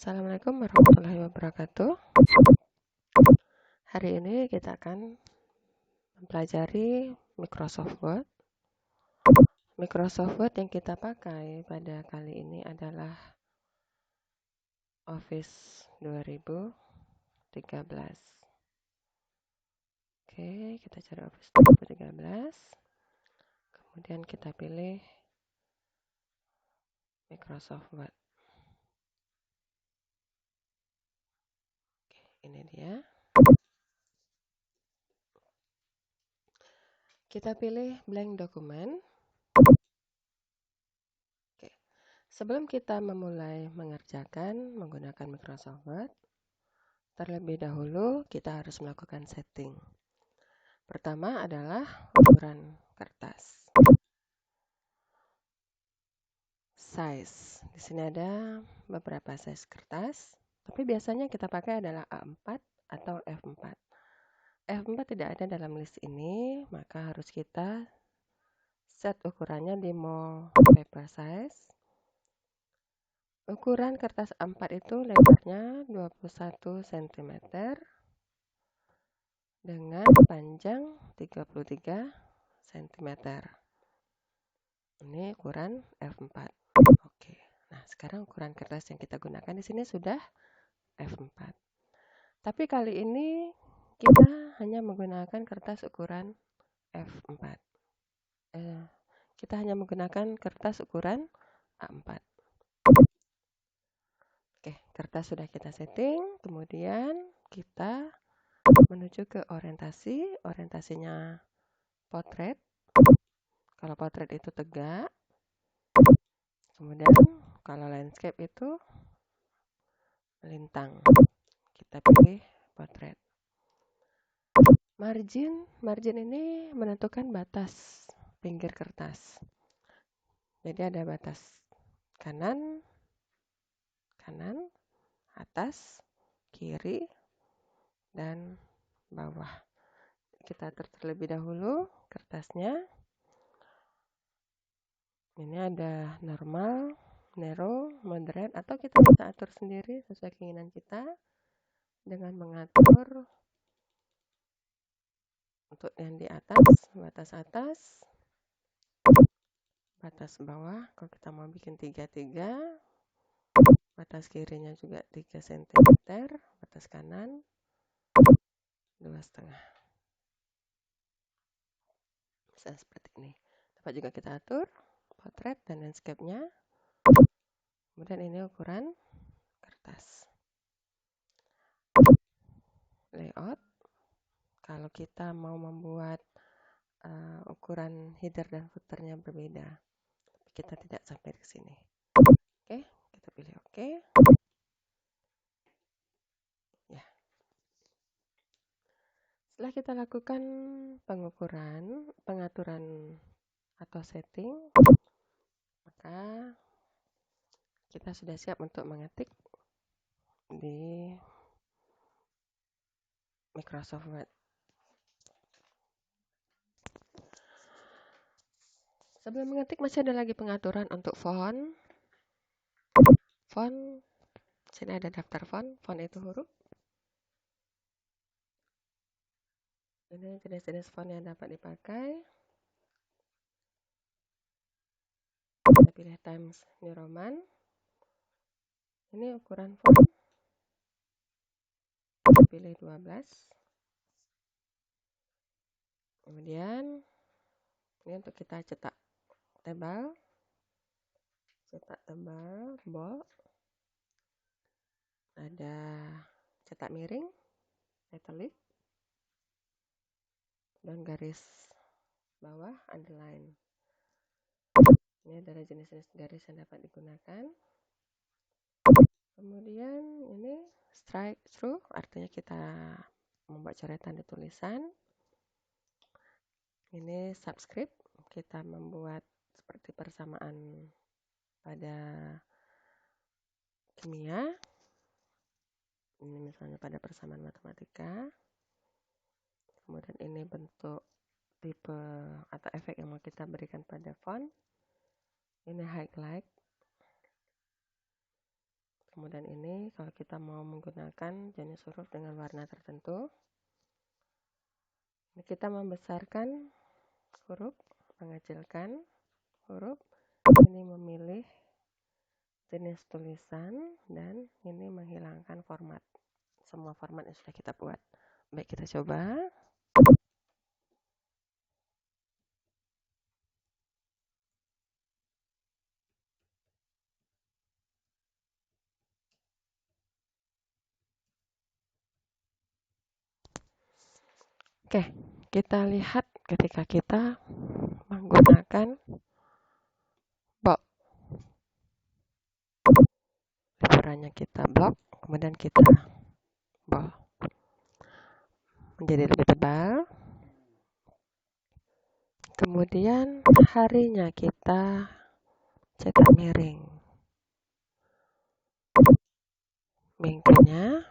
Assalamualaikum warahmatullahi wabarakatuh. Hari ini kita akan mempelajari Microsoft Word. Microsoft Word yang kita pakai pada kali ini adalah Office 2013. Oke, kita cari Office 2013. Kemudian kita pilih Microsoft Word. Oke, ini dia. Kita pilih blank document. Oke. Sebelum kita memulai mengerjakan menggunakan Microsoft Word, terlebih dahulu kita harus melakukan setting. Pertama adalah ukuran kertas. Size. Di sini ada beberapa size kertas, tapi biasanya kita pakai adalah A4 atau F4. F4 tidak ada dalam list ini, maka harus kita set ukurannya di more paper size. Ukuran kertas A4 itu lebarnya 21 cm dengan panjang 33 cm. Ini ukuran F4. Oke. Nah, sekarang ukuran kertas yang kita gunakan di sini sudah F4. Tapi kali ini kita hanya menggunakan kertas ukuran F4. Kita hanya menggunakan kertas ukuran A4. Oke, kertas sudah kita setting, kemudian kita menuju ke orientasi. Orientasinya potret. Kalau potret itu tegak. Kemudian kalau landscape itu melintang. Kita pilih potret. Margin ini menentukan batas pinggir kertas. Jadi ada batas kanan, atas, kiri, dan bawah. Kita atur terlebih dahulu kertasnya. Ini ada normal, narrow, moderate, atau kita bisa atur sendiri sesuai keinginan kita dengan mengatur untuk yang di atas, batas bawah. Kalau kita mau bikin 3, batas kirinya juga 3 cm, batas kanan 2,5. Bisa seperti ini. Dapat juga kita atur potret dan landscape-nya. Kemudian ini ukuran kertas. Layout. Kalau kita mau membuat ukuran header dan footer-nya berbeda, kita tidak sampai ke sini. Oke, kita pilih oke. Ya. Setelah kita lakukan pengaturan atau setting, maka kita sudah siap untuk mengetik di Microsoft Word. Sebelum mengetik masih ada lagi pengaturan untuk font. Font, sini ada daftar font. Font itu huruf. Ini jenis-jenis font yang dapat dipakai. Kita pilih Times New Roman. Ini ukuran font. Kita pilih 12. Kemudian ini untuk kita cetak tebal, bold. Ada cetak miring, italic, dan garis bawah underline. Ini adalah jenis-jenis garis yang dapat digunakan. Kemudian ini strike through, artinya kita membuat coretan di tulisan. Ini subscript, kita membuat seperti persamaan pada kimia. Ini misalnya pada persamaan matematika. Kemudian ini bentuk tipe atau efek yang mau kita berikan pada font. Ini highlight. Kemudian ini kalau kita mau menggunakan jenis huruf dengan warna tertentu, ini kita membesarkan huruf, mengecilkan huruf, ini memilih jenis tulisan, dan ini menghilangkan format. Semua format yang sudah kita buat. Baik, kita coba. Oke, kita lihat ketika kita menggunakan box. Ukurannya kita blok, kemudian kita bol menjadi lebih tebal. Kemudian harinya kita cetak miring. Minggunya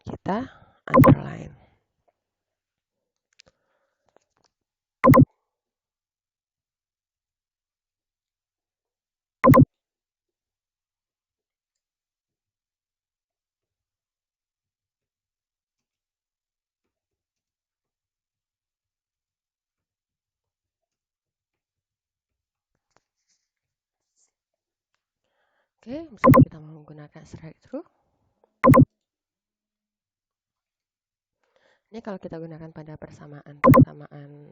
kita underline. Oke, misalnya kita menggunakan strike through. Ini kalau kita gunakan pada persamaan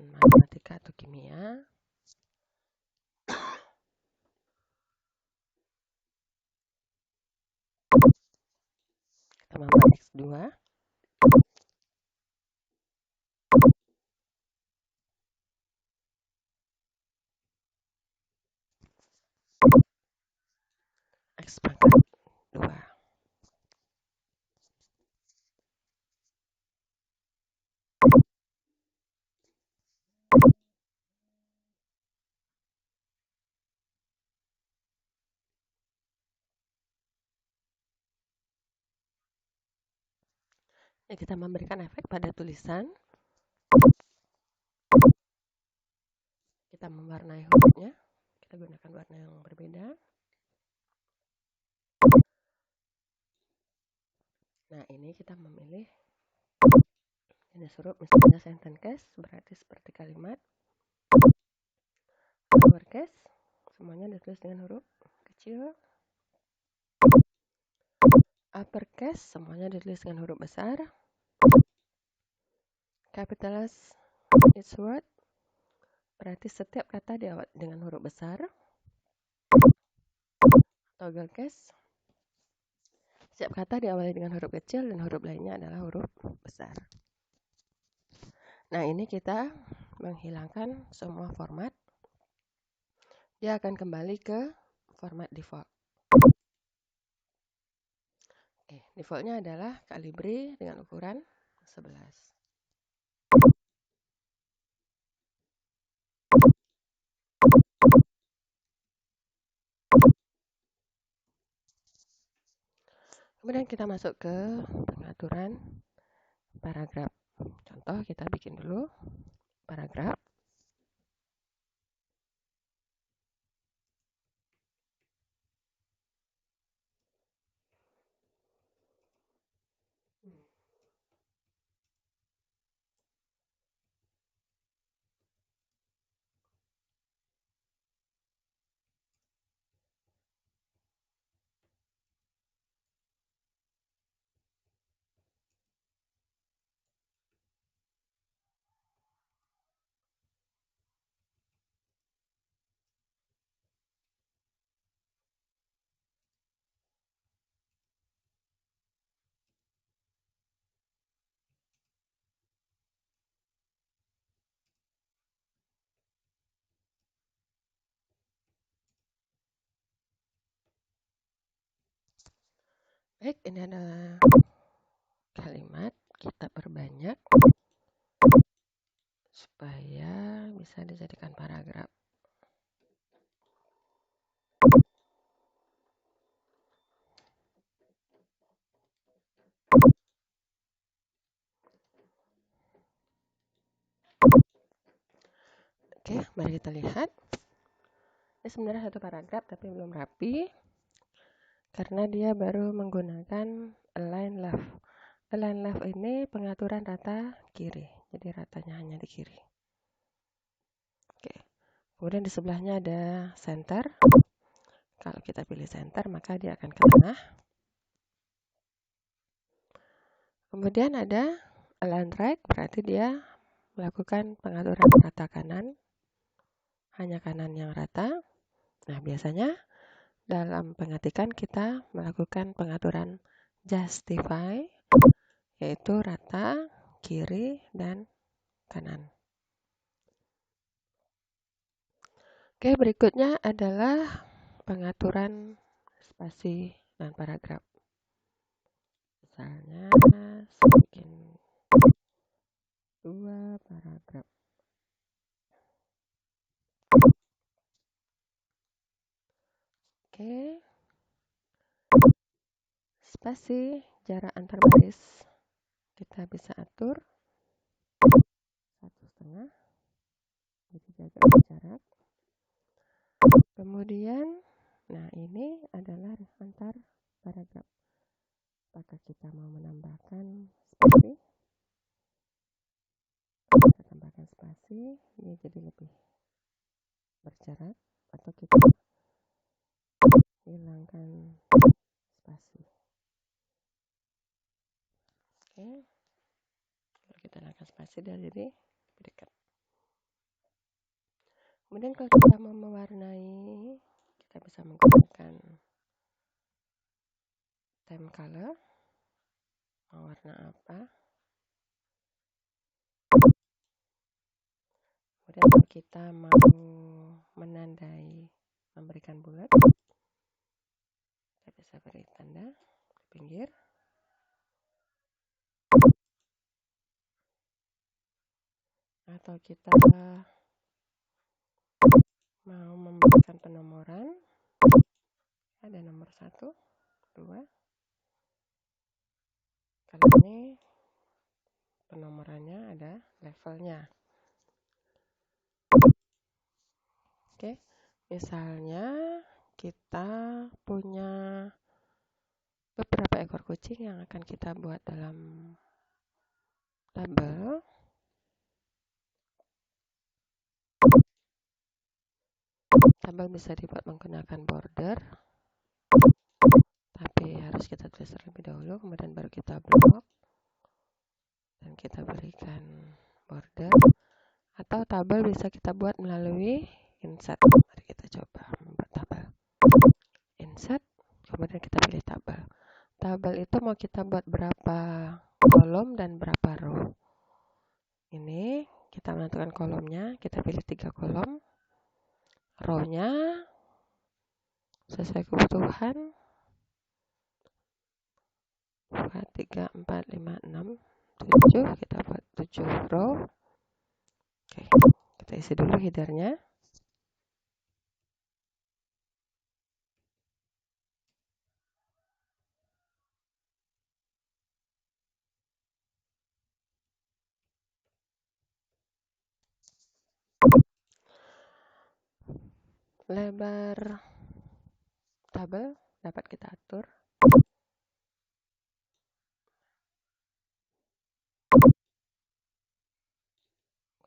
matematika atau kimia. Kita membuat X2. X pangkat 2. Ya, kita memberikan efek pada tulisan. Kita mewarnai hurufnya. Kita gunakan warna yang berbeda. Nah, ini kita memilih jenis huruf, misalnya sentence case, berarti seperti kalimat. Lowercase, semuanya ditulis dengan huruf kecil. Uppercase, semuanya ditulis dengan huruf besar. Capitalize each word, berarti setiap kata diawali dengan huruf besar. Toggle case, setiap kata diawali dengan huruf kecil dan huruf lainnya adalah huruf besar. Nah, ini kita menghilangkan semua format. Dia akan kembali ke format default. Oke, defaultnya adalah Calibri dengan ukuran 11. Kemudian kita masuk ke pengaturan paragraf. Contoh, kita bikin dulu paragraf. Baik, ini ada kalimat, kita perbanyak supaya bisa dijadikan paragraf. Oke, mari kita lihat. Ini sebenarnya satu paragraf tapi belum rapi. karena dia baru menggunakan align left. Align left ini pengaturan rata kiri, jadi ratanya hanya di kiri. Oke. Kemudian di sebelahnya ada center. Kalau kita pilih center, maka dia akan ke tengah. Kemudian ada align right, berarti dia melakukan pengaturan rata kanan, hanya kanan yang rata. Nah, biasanya dalam pengetikan kita melakukan pengaturan justify, yaitu rata, kiri, dan kanan. Oke, berikutnya adalah pengaturan spasi dan paragraf. Misalnya, saya bikin 2 paragraf. Oke. Spasi, jarak antar baris kita bisa atur 1,5, jadi jaga jarak. Kemudian, nah ini adalah antar paragraf. Apakah kita mau menambahkan spasi? Kita tambahkan spasi, ini jadi lebih berjarak, atau kita hilangkan spasi. Oke, kalau kita hilangkan spasi dari lebih dekat. Kemudian kalau kita mau mewarnai, kita bisa menggunakan time color. Mau warna apa? Kemudian kalau kita mau menandai, memberikan bulat, kita bisa beri tanda di pinggir. Atau kita mau memberikan penomoran, ada nomor 1, 2. Kalau ini penomorannya ada levelnya. Oke, misalnya kita punya beberapa ekor kucing yang akan kita buat dalam tabel. Tabel bisa dibuat menggunakan border, tapi harus kita tulis terlebih dahulu, kemudian baru kita blok dan kita berikan border. Atau tabel bisa kita buat melalui insert. Mari kita coba membuat tabel. Insert, kemudian kita pilih tabel. Tabel itu mau kita buat berapa kolom dan berapa row. Ini kita menentukan kolomnya, kita pilih 3 kolom. Row-nya sesuai kebutuhan 2, 3, 4, 5, 6, 7. Kita buat 7 row. Oke, kita isi dulu headernya. Lebar tabel dapat kita atur.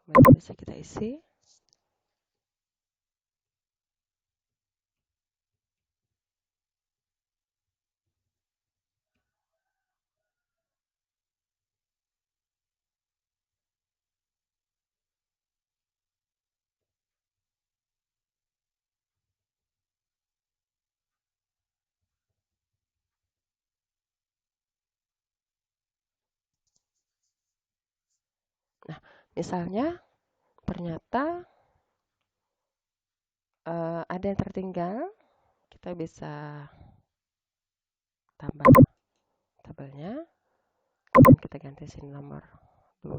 Kemudian bisa kita isi. Nah, misalnya ternyata ada yang tertinggal, kita bisa tambah tabelnya. Kemudian kita ganti sini nomor 2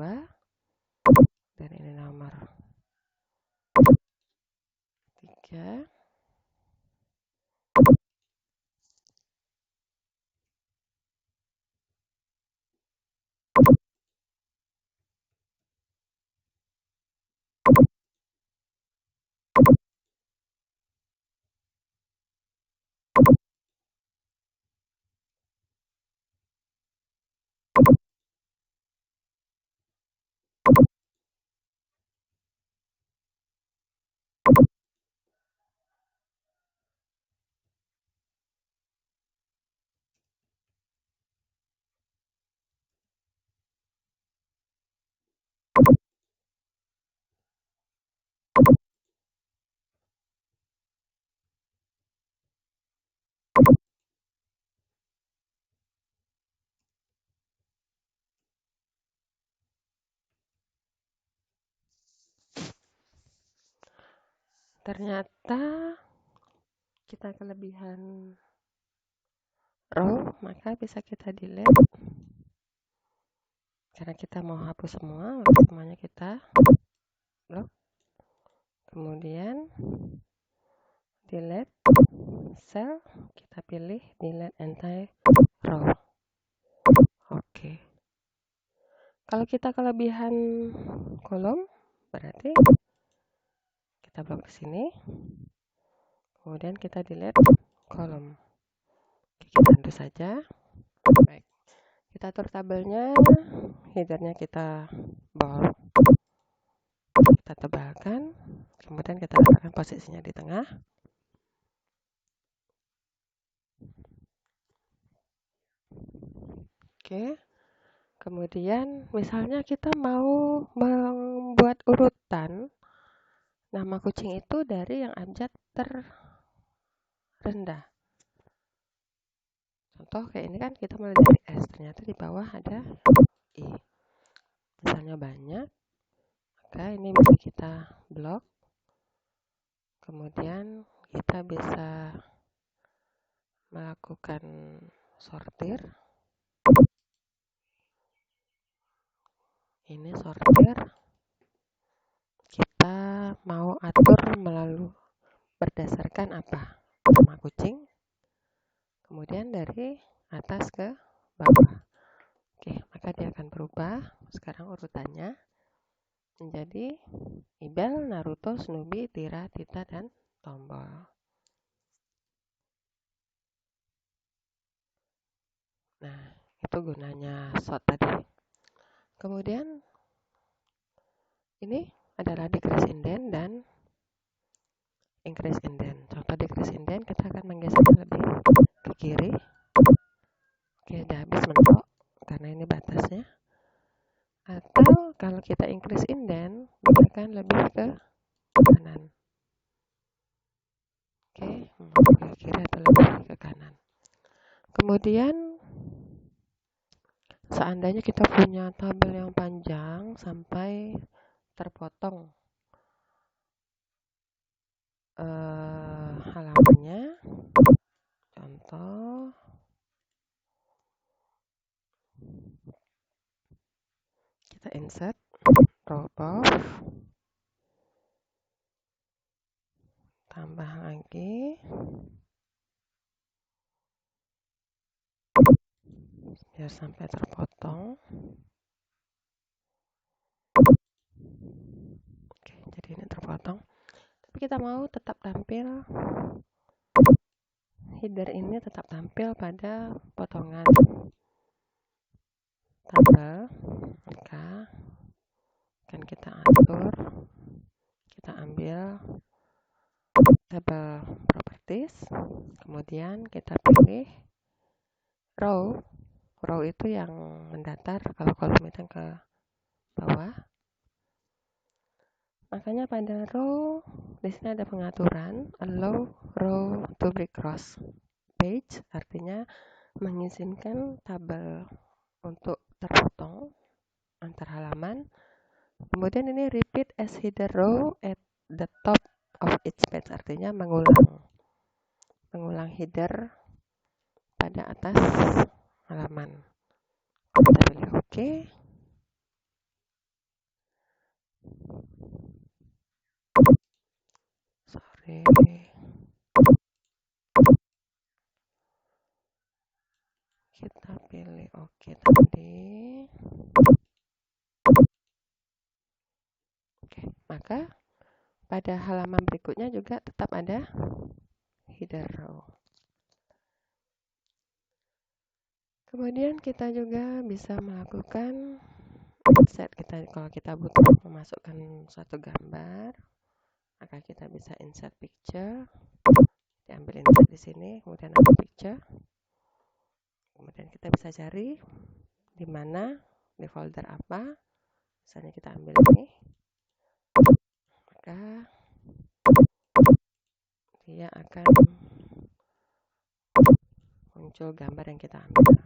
dan ini nomor 3. ternyata kita kelebihan row, maka bisa kita delete. Karena kita mau hapus semua, maka semuanya kita blok. Kemudian delete cell, kita pilih delete entire row. Oke. Kalau kita kelebihan kolom, berarti kita blok di sini. Kemudian kita delete kolom. Oke, kita undo saja. Baik. Kita atur tabelnya, headernya kita bold, kita tebalkan, kemudian kita letakkan posisinya di tengah. Oke. Kemudian misalnya kita mau membuat urutan nama kucing itu dari yang abjad terendah. Contoh kayak ini kan kita mulai dari S, ternyata di bawah ada I. Misalnya banyak, maka ini bisa kita blok. Kemudian kita bisa melakukan sortir. Ini sortir. Kita mau atur melalui berdasarkan apa? Nama kucing. Kemudian dari atas ke bawah. Oke, maka dia akan berubah. Sekarang urutannya menjadi Ibel, Naruto, Snoopy, Tira, Tita, dan Tombol. Nah, itu gunanya sort tadi. Kemudian ini adalah decrease indent dan increase indent. Contoh decrease indent, kita akan menggesernya lebih ke kiri. Oke, udah habis mentok karena ini batasnya. Atau kalau kita increase indent, kita akan lebih ke kanan. Oke, ke kiri atau lebih ke kanan. Kemudian seandainya kita punya tabel yang panjang sampai terpotong halamannya, contoh kita insert row above, tambah lagi biar sampai terpotong. Oke, jadi ini terpotong, tapi kita mau tetap tampil, header ini tetap tampil pada potongan tabel, maka akan kita atur, kita ambil tabel properties, kemudian kita pilih row. Row itu yang mendatar, kalau kolom itu ke bawah. Makanya pada row di sini ada pengaturan allow row to be cross page, artinya mengizinkan tabel untuk terpotong antar halaman. Kemudian ini repeat as header row at the top of each page, artinya mengulang header pada atas halaman. Kita pilih OK. Sorry. Kita pilih OK tadi. Oke, maka pada halaman berikutnya juga tetap ada header row. Kemudian kita juga bisa melakukan insert. Kalau kita butuh memasukkan suatu gambar, maka kita bisa insert picture. Diambil insert di sini, kemudian ada picture. Kemudian kita bisa cari di mana, di folder apa. Misalnya kita ambil ini, maka dia akan muncul gambar yang kita ambil.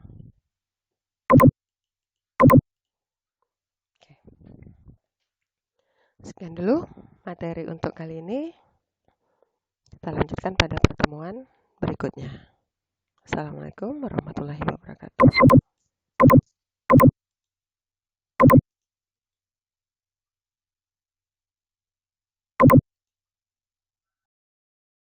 Oke. Sekian dulu materi untuk kali ini. kita lanjutkan pada pertemuan berikutnya. Assalamualaikum warahmatullahi wabarakatuh.